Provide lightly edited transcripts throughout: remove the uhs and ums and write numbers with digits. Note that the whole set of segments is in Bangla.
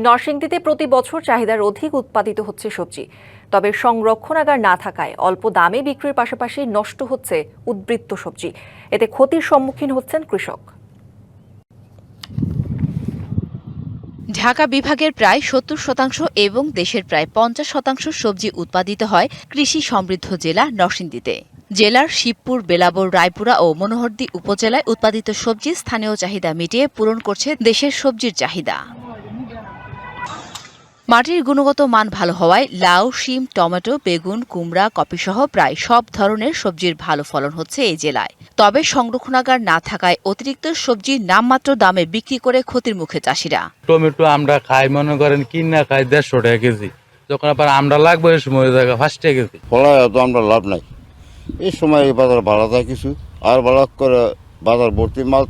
নরসিংদীতে প্রতি বছর চাহিদার অধিক উৎপাদিত হচ্ছে সবজি, তবে সংরক্ষণাগার না থাকায় অল্প দামে বিক্রির পাশাপাশি নষ্ট হচ্ছে উদ্বৃত্ত সবজি। এতে ক্ষতির সম্মুখীন হচ্ছেন কৃষক। ঢাকা বিভাগের প্রায় ৭০% এবং দেশের প্রায় ৫০% সবজি উৎপাদিত হয় কৃষি সমৃদ্ধ জেলা নরসিংদীতে। জেলার শিবপুর, বেলাবর, রায়পুরা ও মনোহরদী উপজেলায় উৎপাদিত সবজি স্থানীয় চাহিদা মিটিয়ে পূরণ করছে দেশের সবজির চাহিদা। মাটির গুণগত মান ভালো হওয়ায় লাউ, শিম, টমেটো, বেগুন, কুমড়া, কপিসহ প্রায় সব ধরনের সবজির ভালো ফলন হচ্ছে এই জেলায়। তবে সংরক্ষণাগার না থাকায় অতিরিক্ত সবজি নামমাত্র দামে বিক্রি করে ক্ষতির মুখে চাষিরা। টমেটো আমরা খাই মনে করেন কিনা খাই ১৫০ টাকা কেজি, যখন আবার আমরা লাগবে এই সময় ৫ টাকা কেজি। ফলায় তো আমরা লাভ নাই, এই সময় বাজার ভাড়া যায় কিছু আর ভাড়া করে বাজার ভর্তি মাল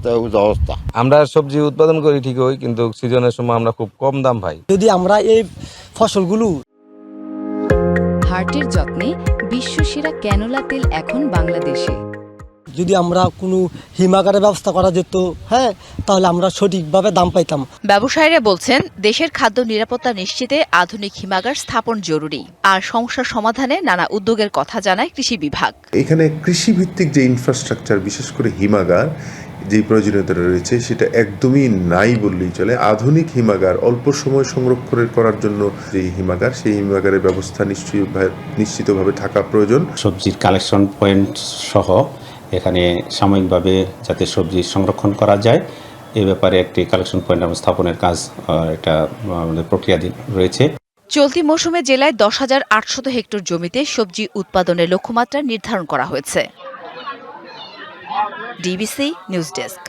অবস্থা। আমরা সবজি উৎপাদন করি ঠিকই, কিন্তু সিজনের সময় আমরা খুব কম দাম পাই। যদি আমরা এই ফসলগুলো হার্টের যত্নে বিশ্বসেরা ক্যানোলা তেল এখন বাংলাদেশে। যদি আমরা কোনো হিমাগারের ব্যবস্থা করা যেত, তাহলে আমরা সঠিকভাবে দাম পাইতাম। ব্যবসায়ীরা বলছেন, দেশের খাদ্য নিরাপত্তা নিশ্চিতে আধুনিক হিমাগার স্থাপন জরুরি। আর সমস্যার সমাধানে নানা উদ্যোগের কথা জানায় কৃষি বিভাগ। এখানে কৃষিভিত্তিক যে ইনফ্রাস্ট্রাকচার, বিশেষ করে হিমাগার যে প্রয়োজনীয়তা রয়েছে সেটা একদমই নাই বললেই চলে। আধুনিক হিমাগার অল্প সময় সংরক্ষণ করার জন্য যে হিমাগার, সেই হিমাগারের ব্যবস্থা নিশ্চিতভাবে থাকা প্রয়োজন। সবজির কালেকশন পয়েন্ট সহ এখানে সাময়িকভাবে যাতে সবজি সংরক্ষণ করা যায় এ ব্যাপারে একটি কালেকশন পয়েন্ট স্থাপনের কাজ একটা আমাদের প্রক্রিয়াধীন রয়েছে। চলতি মৌসুমে জেলায় ১০,৮০০ হেক্টর জমিতে সবজি উৎপাদনের লক্ষ্যমাত্রা নির্ধারণ করা হয়েছে। DBC news desk.